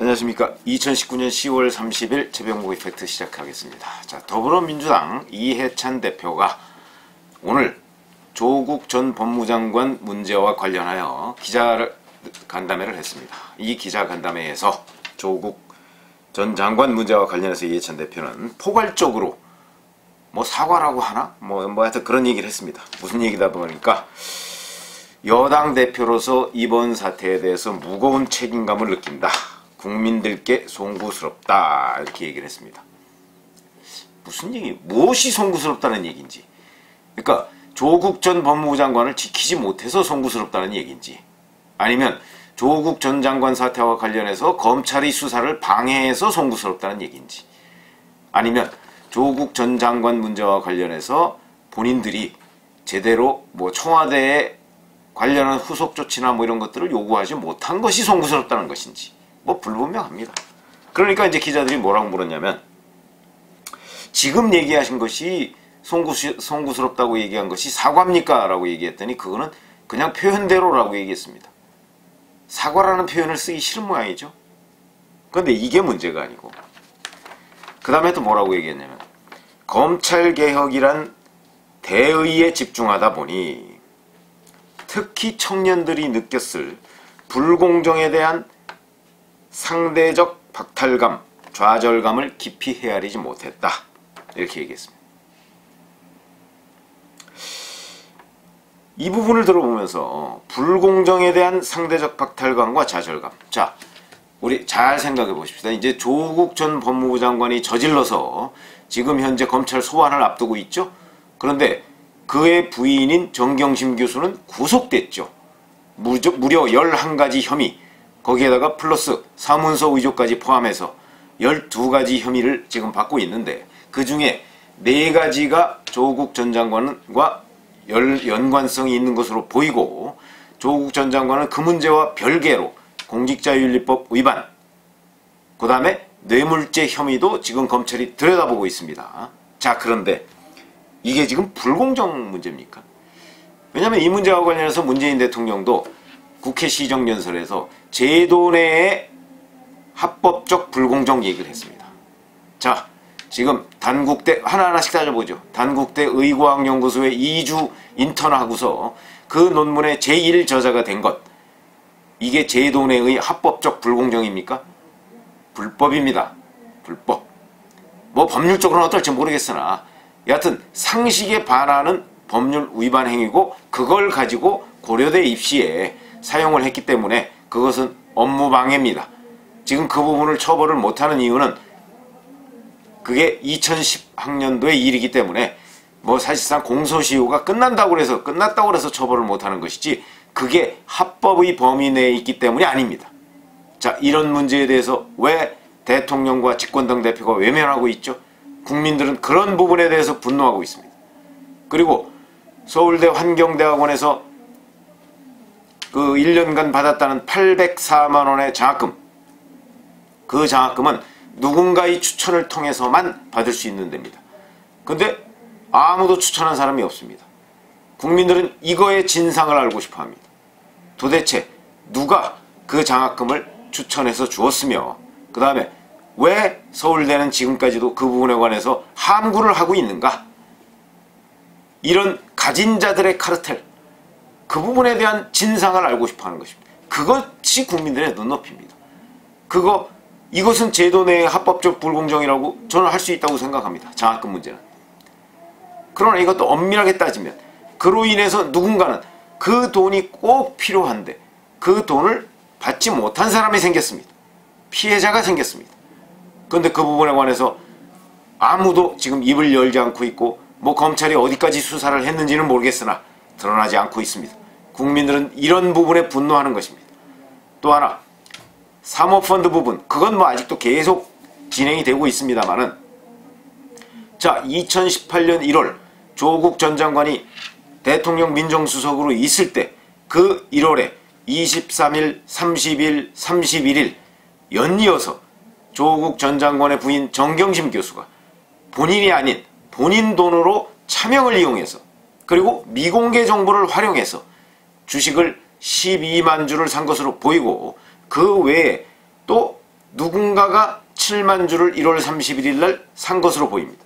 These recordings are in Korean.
안녕하십니까. 2019년 10월 30일 최병목 이펙트 시작하겠습니다. 자, 더불어민주당 이해찬 대표가 오늘 조국 전 법무장관 문제와 관련하여 기자간담회를 했습니다. 이 기자간담회에서 조국 전 장관 문제와 관련해서 이해찬 대표는 포괄적으로 사과라고 하나? 하여튼 그런 얘기를 했습니다. 무슨 얘기다 보니까 여당 대표로서 이번 사태에 대해서 무거운 책임감을 느낀다. 국민들께 송구스럽다. 이렇게 얘기를 했습니다. 무엇이 송구스럽다는 얘기인지. 그러니까 조국 전 법무부 장관을 지키지 못해서 송구스럽다는 얘기인지, 아니면 조국 전 장관 사태와 관련해서 검찰이 수사를 방해해서 송구스럽다는 얘기인지, 아니면 조국 전 장관 문제와 관련해서 본인들이 제대로 청와대에 관련한 후속 조치나 이런 것들을 요구하지 못한 것이 송구스럽다는 것인지 불분명합니다. 그러니까 이제 기자들이 뭐라고 물었냐면, 지금 얘기하신 것이 송구스럽다고 얘기한 것이 사과입니까? 라고 얘기했더니 그거는 그냥 표현대로라고 얘기했습니다. 사과라는 표현을 쓰기 싫은 모양이죠. 그런데 이게 문제가 아니고, 그 다음에 또 뭐라고 얘기했냐면, 검찰개혁이란 대의에 집중하다 보니 특히 청년들이 느꼈을 불공정에 대한 상대적 박탈감, 좌절감을 깊이 헤아리지 못했다. 이렇게 얘기했습니다. 이 부분을 들어보면서 불공정에 대한 상대적 박탈감과 좌절감. 자, 우리 잘 생각해 보십시다. 이제 조국 전 법무부 장관이 저질러서 지금 현재 검찰 소환을 앞두고 있죠. 그런데 그의 부인인 정경심 교수는 구속됐죠. 무려 11가지 혐의, 거기에다가 플러스 사문서 위조까지 포함해서 12가지 혐의를 지금 받고 있는데, 그 중에 4가지가 조국 전 장관과 연관성이 있는 것으로 보이고, 조국 전 장관은 그 문제와 별개로 공직자윤리법 위반, 그 다음에 뇌물죄 혐의도 지금 검찰이 들여다보고 있습니다. 자, 그런데 이게 지금 불공정 문제입니까? 왜냐하면 이 문제와 관련해서 문재인 대통령도 국회 시정연설에서 제도 내의 합법적 불공정 얘기를 했습니다. 자, 지금 단국대 하나하나씩 따져보죠. 단국대 의과학연구소에 2주 인턴하고서 그 논문의 제1저자가 된 것, 이게 제도 내의 합법적 불공정입니까? 불법입니다. 불법. 법률적으로는 어떨지 모르겠으나 여하튼 상식에 반하는 법률 위반 행위고, 그걸 가지고 고려대 입시에 사용을 했기 때문에 그것은 업무방해입니다. 지금 그 부분을 처벌을 못하는 이유는 그게 2010학년도의 일이기 때문에 사실상 공소시효가 끝났다고 해서 처벌을 못하는 것이지, 그게 합법의 범위 내에 있기 때문이 아닙니다. 자, 이런 문제에 대해서 왜 대통령과 집권당 대표가 외면하고 있죠? 국민들은 그런 부분에 대해서 분노하고 있습니다. 그리고 서울대 환경대학원에서 그 1년간 받았다는 804만원의 장학금, 그 장학금은 누군가의 추천을 통해서만 받을 수 있는 데입니다. 근데 아무도 추천한 사람이 없습니다. 국민들은 이거의 진상을 알고 싶어 합니다. 도대체 누가 그 장학금을 추천해서 주었으며, 그 다음에 왜 서울대는 지금까지도 그 부분에 관해서 함구를 하고 있는가? 이런 가진 자들의 카르텔, 그 부분에 대한 진상을 알고 싶어 하는 것입니다. 그것이 국민들의 눈높이입니다. 이것은 제도 내의 합법적 불공정이라고 저는 할 수 있다고 생각합니다. 장학금 문제는. 그러나 이것도 엄밀하게 따지면 그로 인해서 누군가는 그 돈이 꼭 필요한데 그 돈을 받지 못한 사람이 생겼습니다. 피해자가 생겼습니다. 그런데 그 부분에 관해서 아무도 지금 입을 열지 않고 있고, 검찰이 어디까지 수사를 했는지는 모르겠으나 드러나지 않고 있습니다. 국민들은 이런 부분에 분노하는 것입니다. 또 하나, 사모펀드 부분, 그건 아직도 계속 진행이 되고 있습니다만은, 자, 2018년 1월 조국 전 장관이 대통령 민정수석으로 있을 때 그 1월에 23일, 30일, 31일 연이어서 조국 전 장관의 부인 정경심 교수가 본인이 아닌 본인 돈으로 차명을 이용해서, 그리고 미공개 정보를 활용해서 주식을 12만 주를 산 것으로 보이고, 그 외에 또 누군가가 7만 주를 1월 31일 날 산 것으로 보입니다.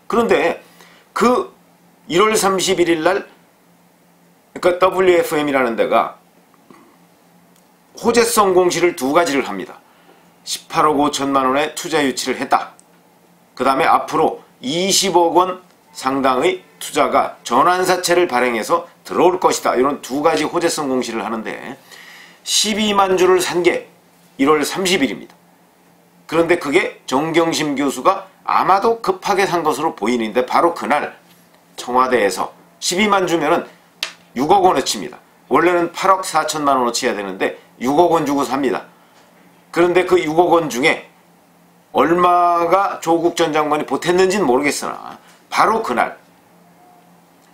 그런데 그 1월 31일 날 그러니까 WFM이라는 데가 호재성 공시를 두 가지를 합니다. 18억 5천만 원의 투자 유치를 했다. 그 다음에 앞으로 20억 원 상당의 투자가 전환사채를 발행해서 들어올 것이다. 이런 두 가지 호재성 공시를 하는데 12만 주를 산 게 1월 30일입니다. 그런데 그게 정경심 교수가 아마도 급하게 산 것으로 보이는데 바로 그날 청와대에서 12만 주면은 6억 원어치입니다. 원래는 8억 4천만 원어치여야 되는데 6억 원 주고 삽니다. 그런데 그 6억 원 중에 얼마가 조국 전 장관이 보탰는지는 모르겠으나 바로 그날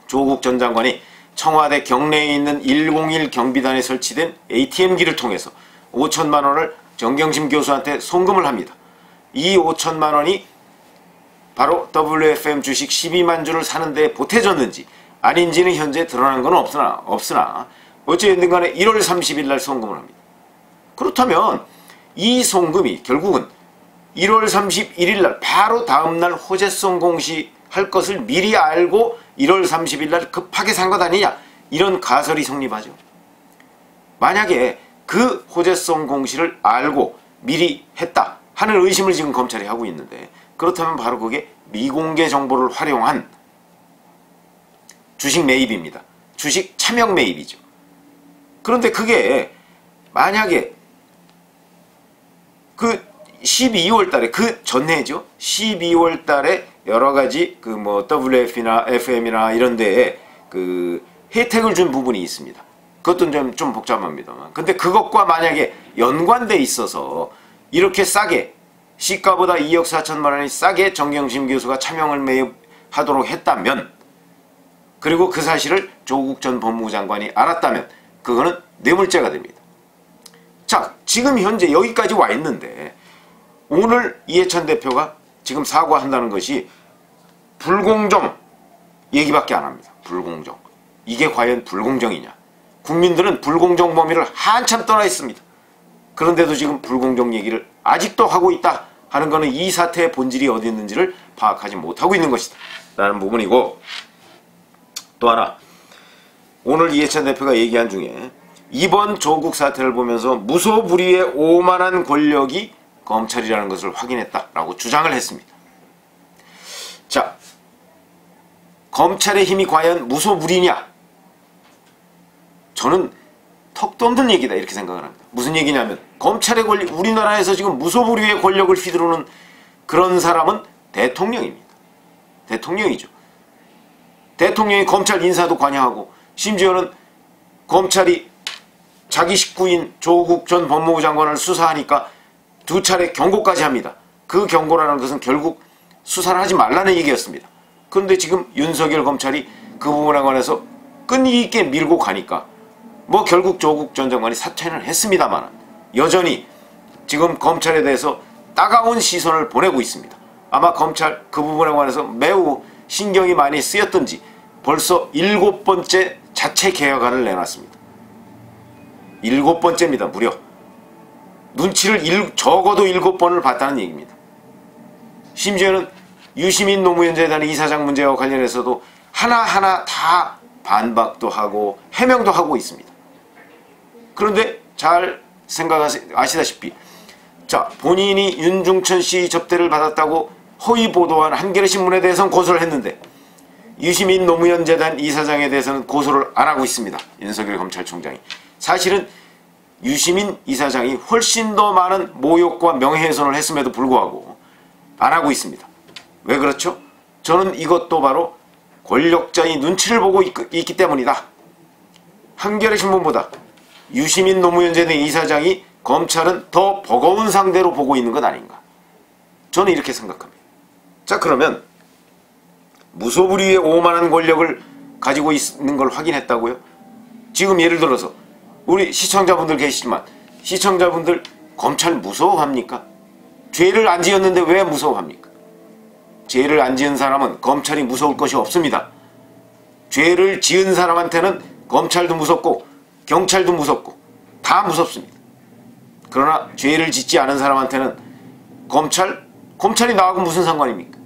조국 전 장관이 청와대 경내에 있는 101 경비단에 설치된 ATM기를 통해서 5천만 원을 정경심 교수한테 송금을 합니다. 이 5천만 원이 바로 WFM 주식 12만 주를 사는 데 보태졌는지 아닌지는 현재 드러난 건 없으나 어쨌든 간에 1월 30일 날 송금을 합니다. 그렇다면 이 송금이 결국은 1월 31일 날 바로 다음날 호재성 공시할 것을 미리 알고 1월 30일 날 급하게 산 것 아니냐, 이런 가설이 성립하죠. 만약에 그 호재성 공시를 알고 미리 했다 하는 의심을 지금 검찰이 하고 있는데, 그렇다면 바로 그게 미공개 정보를 활용한 주식 매입입니다. 주식 차명 매입이죠. 그런데 그게 만약에 그 12월 달에 그 전해죠. 12월 달에 여러 가지 그 뭐 WF나 FM이나 이런 데에 그 혜택을 준 부분이 있습니다. 그것도 좀 복잡합니다만. 근데 그것과 만약에 연관돼 있어서 이렇게 싸게 시가보다 2억 4천만 원이 싸게 정경심 교수가 차명을 매입하도록 했다면, 그리고 그 사실을 조국 전 법무부 장관이 알았다면 그거는 뇌물죄가 됩니다. 자, 지금 현재 여기까지 와 있는데 오늘 이해찬 대표가 지금 사과한다는 것이 불공정 얘기밖에 안 합니다. 불공정. 이게 과연 불공정이냐? 국민들은 불공정 범위를 한참 떠나 있습니다. 그런데도 지금 불공정 얘기를 아직도 하고 있다 하는 것은 이 사태의 본질이 어디 있는지를 파악하지 못하고 있는 것이다 라는 부분이고, 또 하나 오늘 이해찬 대표가 얘기한 중에 이번 조국 사태를 보면서 무소불위의 오만한 권력이 검찰이라는 것을 확인했다라고 주장을 했습니다. 자, 검찰의 힘이 과연 무소불위냐? 저는 턱도 없는 얘기다 이렇게 생각을 합니다. 무슨 얘기냐면 검찰의 권력, 우리나라에서 지금 무소불위의 권력을 휘두르는 그런 사람은 대통령입니다. 대통령이죠. 대통령이 검찰 인사도 관여하고 심지어는 검찰이 자기 식구인 조국 전 법무부 장관을 수사하니까 2차례 경고까지 합니다. 그 경고라는 것은 결국 수사를 하지 말라는 얘기였습니다. 그런데 지금 윤석열 검찰이 그 부분에 관해서 끈기 있게 밀고 가니까 뭐 결국 조국 전 장관이 사퇴는 했습니다만 여전히 지금 검찰에 대해서 따가운 시선을 보내고 있습니다. 아마 검찰 그 부분에 관해서 매우 신경이 많이 쓰였던지 벌써 7번째 자체 개혁안을 내놨습니다. 7번째입니다. 무려. 눈치를 적어도 7번을 봤다는 얘기입니다. 심지어는 유시민 노무현 재단 이사장 문제와 관련해서도 하나하나 다 반박도 하고 해명도 하고 있습니다. 그런데 잘 아시다시피 자, 본인이 윤중천 씨 접대를 받았다고 허위 보도한 한겨레신문에 대해서는 고소를 했는데 유시민 노무현 재단 이사장에 대해서는 고소를 안 하고 있습니다. 윤석열 검찰총장이. 사실은 유시민 이사장이 훨씬 더 많은 모욕과 명예훼손을 했음에도 불구하고 안 하고 있습니다. 왜 그렇죠? 저는 이것도 바로 권력자의 눈치를 보고 있기 때문이다. 한겨레신문보다 유시민 노무현 재단 이사장이 검찰은 더 버거운 상대로 보고 있는 것 아닌가. 저는 이렇게 생각합니다. 자, 그러면 무소불위의 오만한 권력을 가지고 있는 걸 확인했다고요? 지금 예를 들어서 우리 시청자분들 계시지만 시청자분들 검찰 무서워합니까? 죄를 안 지었는데 왜 무서워합니까? 죄를 안 지은 사람은 검찰이 무서울 것이 없습니다. 죄를 지은 사람한테는 검찰도 무섭고 경찰도 무섭고 다 무섭습니다. 그러나 죄를 짓지 않은 사람한테는 검찰이 나하고 무슨 상관입니까?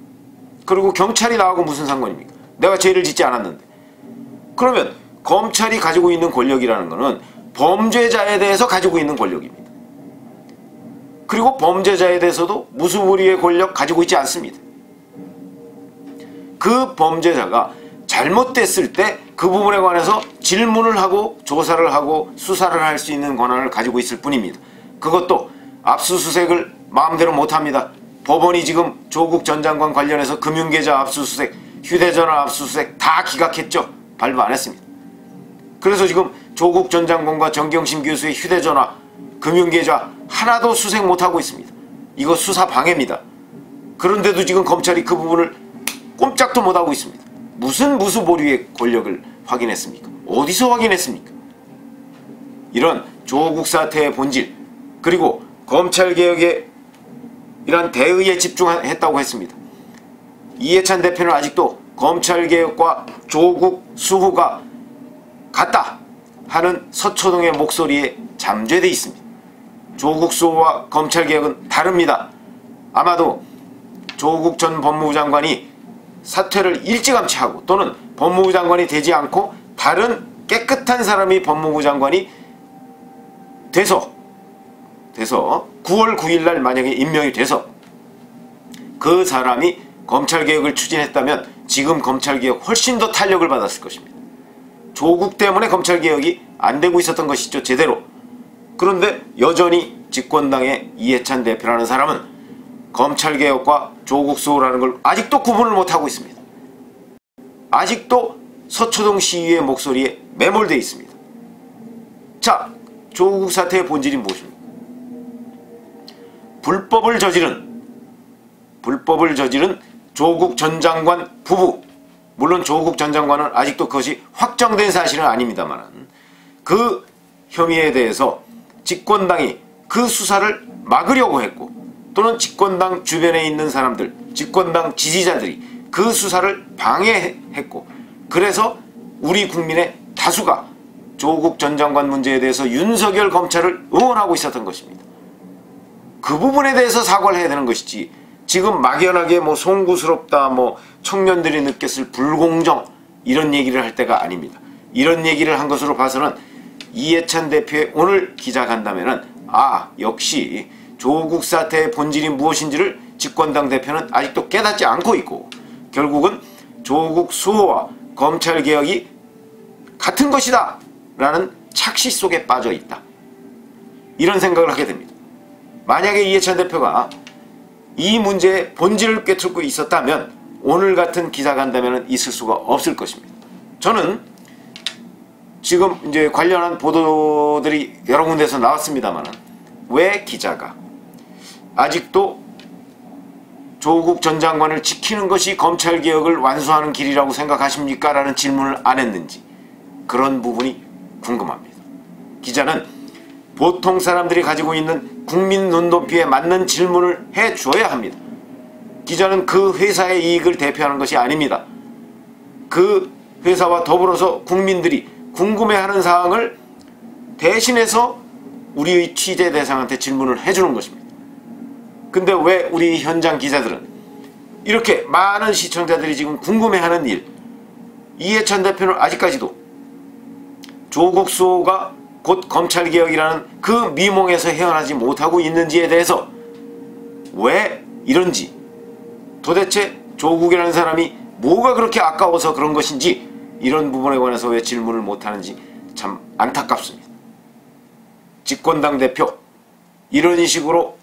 그리고 경찰이 나하고 무슨 상관입니까? 내가 죄를 짓지 않았는데. 그러면 검찰이 가지고 있는 권력이라는 것은 범죄자에 대해서 가지고 있는 권력입니다. 그리고 범죄자에 대해서도 무수무리의 권력 가지고 있지 않습니다. 그 범죄자가 잘못됐을 때 그 부분에 관해서 질문을 하고 조사를 하고 수사를 할 수 있는 권한을 가지고 있을 뿐입니다. 그것도 압수수색을 마음대로 못합니다. 법원이 지금 조국 전 장관 관련해서 금융계좌 압수수색, 휴대전화 압수수색 다 기각했죠. 발부 안 했습니다. 그래서 지금 조국 전 장관과 정경심 교수의 휴대전화, 금융계좌 하나도 수색 못하고 있습니다. 이거 수사 방해입니다. 그런데도 지금 검찰이 그 부분을 꼼짝도 못하고 있습니다. 무슨 무수보리의 권력을 확인했습니까? 어디서 확인했습니까? 이런 조국 사태의 본질, 그리고 검찰개혁에 이런 대의에 집중했다고 했습니다. 이해찬 대표는 아직도 검찰개혁과 조국 수호가 같다 하는 서초동의 목소리에 잠재되어 있습니다. 조국 수호와 검찰개혁은 다릅니다. 아마도 조국 전 법무부 장관이 사퇴를 일찌감치 하고 또는 법무부 장관이 되지 않고 다른 깨끗한 사람이 법무부 장관이 돼서 9월 9일 날 만약에 임명이 돼서 그 사람이 검찰개혁을 추진했다면 지금 검찰개혁 훨씬 더 탄력을 받았을 것입니다. 조국 때문에 검찰개혁이 안 되고 있었던 것이죠, 제대로. 그런데 여전히 집권당의 이해찬 대표라는 사람은 검찰개혁과 조국 수호라는 걸 아직도 구분을 못하고 있습니다. 아직도 서초동 시위의 목소리에 매몰되어 있습니다. 자, 조국 사태의 본질이 무엇입니까? 불법을 저지른 조국 전 장관 부부, 물론 조국 전 장관은 아직도 그것이 확정된 사실은 아닙니다만 그 혐의에 대해서 집권당이 그 수사를 막으려고 했고 또는 집권당 주변에 있는 사람들, 집권당 지지자들이 그 수사를 방해했고 그래서 우리 국민의 다수가 조국 전 장관 문제에 대해서 윤석열 검찰을 응원하고 있었던 것입니다. 그 부분에 대해서 사과를 해야 되는 것이지 지금 막연하게 송구스럽다, 청년들이 느꼈을 불공정 이런 얘기를 할 때가 아닙니다. 이런 얘기를 한 것으로 봐서는 이해찬 대표의 오늘 기자간담회는 역시 조국 사태의 본질이 무엇인지를 집권당 대표는 아직도 깨닫지 않고 있고 결국은 조국 수호와 검찰개혁이 같은 것이다 라는 착시 속에 빠져 있다. 이런 생각을 하게 됩니다. 만약에 이해찬 대표가 이 문제의 본질을 꿰뚫고 있었다면 오늘 같은 기자간담회는 있을 수가 없을 것입니다. 저는 지금 이제 관련한 보도들이 여러 군데에서 나왔습니다만 왜 기자가 아직도 조국 전 장관을 지키는 것이 검찰개혁을 완수하는 길이라고 생각하십니까? 라는 질문을 안 했는지 그런 부분이 궁금합니다. 기자는 보통 사람들이 가지고 있는 국민 눈높이에 맞는 질문을 해줘야 합니다. 기자는 그 회사의 이익을 대표하는 것이 아닙니다. 그 회사와 더불어서 국민들이 궁금해하는 사항을 대신해서 우리의 취재 대상한테 질문을 해주는 것입니다. 근데 왜 우리 현장 기자들은 이렇게 많은 시청자들이 지금 궁금해하는 일, 이해찬 대표는 아직까지도 조국 수호가 곧 검찰개혁이라는 그 미몽에서 헤어나지 못하고 있는지에 대해서 왜 이런지, 도대체 조국이라는 사람이 뭐가 그렇게 아까워서 그런 것인지 이런 부분에 관해서 왜 질문을 못하는지 참 안타깝습니다. 집권당 대표 이런 식으로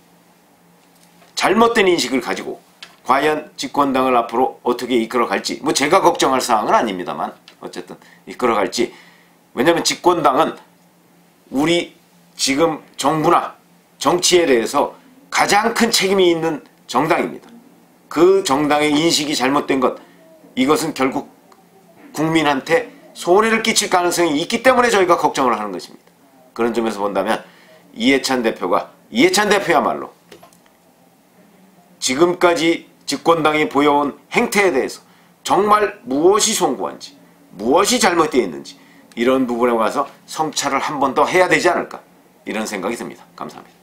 잘못된 인식을 가지고 과연 집권당을 앞으로 어떻게 이끌어갈지, 제가 걱정할 사항은 아닙니다만 어쨌든 이끌어갈지. 왜냐하면 집권당은 우리 지금 정부나 정치에 대해서 가장 큰 책임이 있는 정당입니다. 그 정당의 인식이 잘못된 것, 이것은 결국 국민한테 손해를 끼칠 가능성이 있기 때문에 저희가 걱정을 하는 것입니다. 그런 점에서 본다면 이해찬 대표야말로 지금까지 집권당이 보여온 행태에 대해서 정말 무엇이 송구한지, 무엇이 잘못되어 있는지 이런 부분에 와서 성찰을 한 번 더 해야 되지 않을까, 이런 생각이 듭니다. 감사합니다.